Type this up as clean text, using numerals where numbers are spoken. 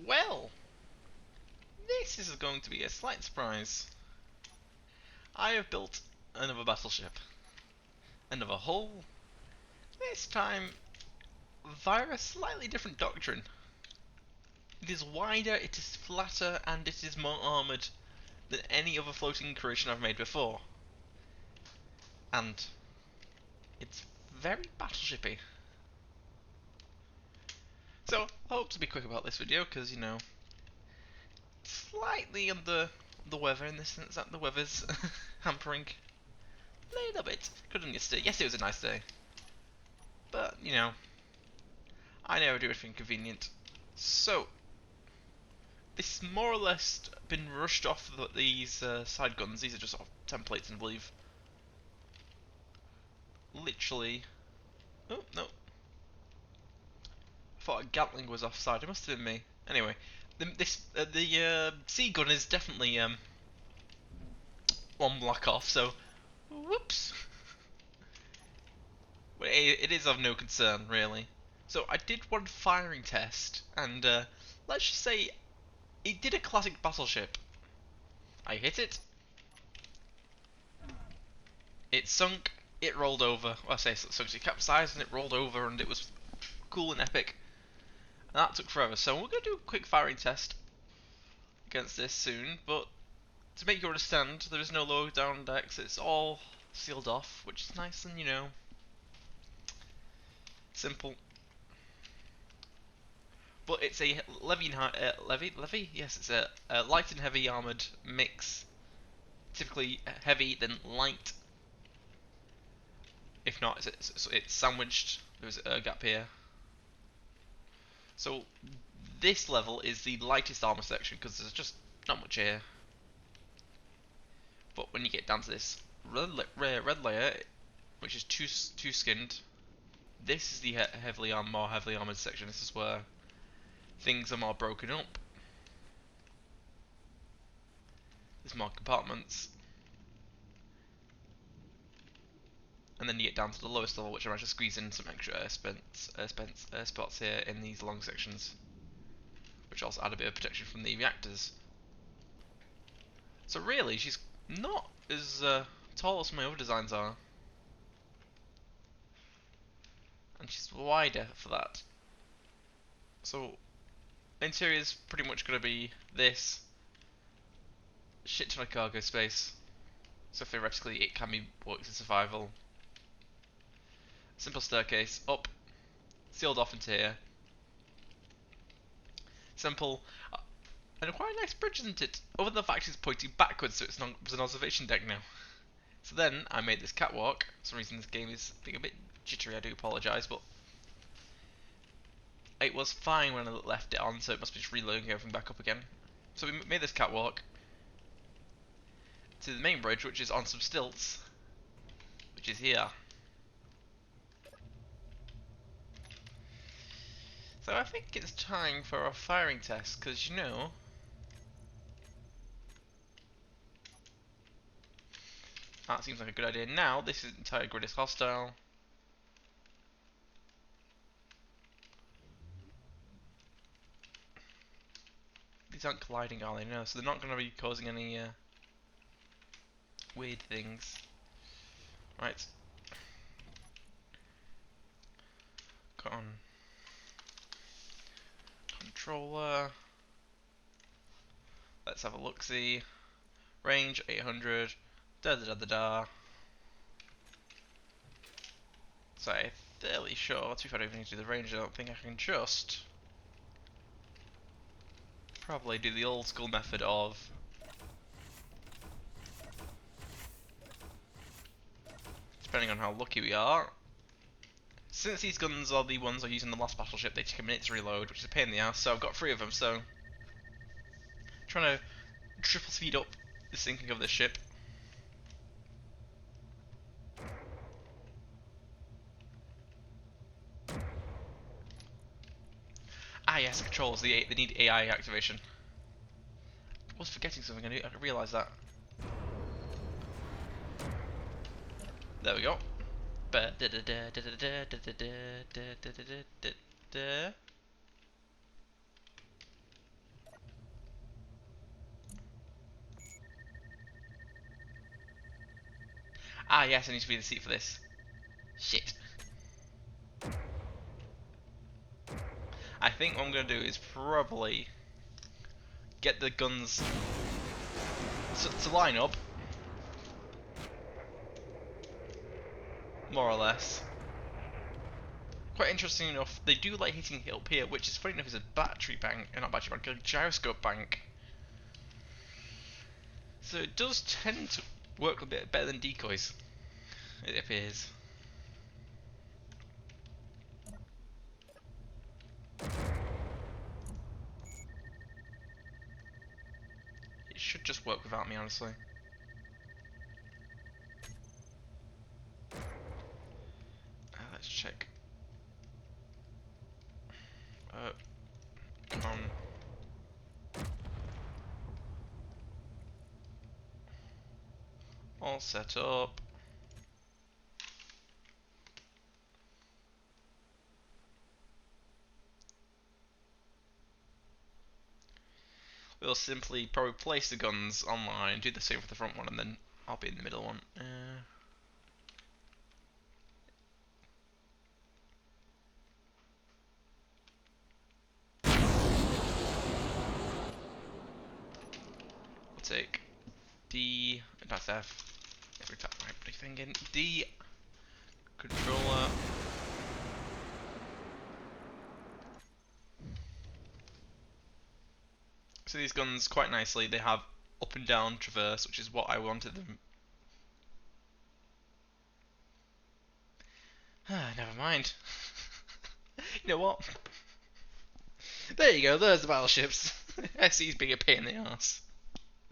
Well, this is going to be a slight surprise. I have built another battleship. Another hull. This time via a slightly different doctrine. It is wider, it is flatter, and it is more armoured than any other floating creation I've made before. And it's very battleshipy. So, I hope to be quick about this video, because, you know, slightly under the weather in the sense that the weather's hampering a little bit. Could have done yesterday. Yesterday was a nice day. But, you know, I never do anything convenient. So, this more or less been rushed off these side guns. These are just sort of templates, I believe. Literally. Oh, no. I thought a Gatling was offside. It must have been me. Anyway, the sea gun is definitely one block off, so whoops. But it is of no concern, really. So I did one firing test, and let's just say it did a classic battleship. I hit it, it sunk, it rolled over. Well, I say it sunk, it capsized, and it rolled over, and it was cool and epic. And that took forever, so we're going to do a quick firing test against this soon, but to make you understand, there is no low down decks, it's all sealed off, which is nice and, you know, simple. But it's a levy? Yes, it's a light and heavy armoured mix. Typically heavy, then light. If not, it's sandwiched. There's a gap here. So this level is the lightest armour section because there's just not much here. But when you get down to this red layer, which is two skinned, this is the more heavily armoured section. This is where things are more broken up. There's more compartments. And then you get down to the lowest level, which I managed to squeeze in some extra spots here in these long sections, which also add a bit of protection from the reactors. So really, she's not as tall as my other designs are, and she's wider for that. So interior is pretty much going to be this shit ton of cargo space. So theoretically, it can be worked in survival. Simple staircase up, sealed off into here. Simple. And quite a nice bridge, isn't it? Other than the fact it's pointing backwards, so it's an observation deck now. So then I made this catwalk. For some reason this game is being a bit jittery, I do apologise, but it was fine when I left it on, so it must be just reloading everything back up again. So we made this catwalk to the main bridge, which is on some stilts, which is here. So I think it's time for a firing test, because you know, that seems like a good idea. Now, this entire grid is hostile. These aren't colliding, are they? No, so they're not going to be causing any weird things. Right. Got on controller. Let's have a look-see. Range 800. Da da da da da. So I'm fairly sure, to be fair, I don't even need to do the range, I don't think I can just probably do the old school method of depending on how lucky we are. Since these guns are the ones I used in the last battleship, they take a minute to reload, which is a pain in the ass, so I've got 3 of them, so trying to triple speed up the sinking of this ship. Ah yes, controls, they need AI activation. I was forgetting something, I realised that. There we go. Ah, yes, I need to be the seat for this. Shit. I think what I'm going to do is probably get the guns to line up, more or less. Quite interesting enough, they do like hitting up here, which is funny enough is a battery bank, not battery bank, a gyroscope bank. So it does tend to work a bit better than decoys, it appears. It should just work without me, honestly. Let's check. Come on. All set up. We'll simply probably place the guns online, do the same for the front one, and then I'll be in the middle one. We'll take D, that's F. Every time I put thing in. D, controller. So these guns, quite nicely, they have up and down traverse, which is what I wanted them. Never mind. You know what? There you go, there's the battleships. SC's being a pain in the ass.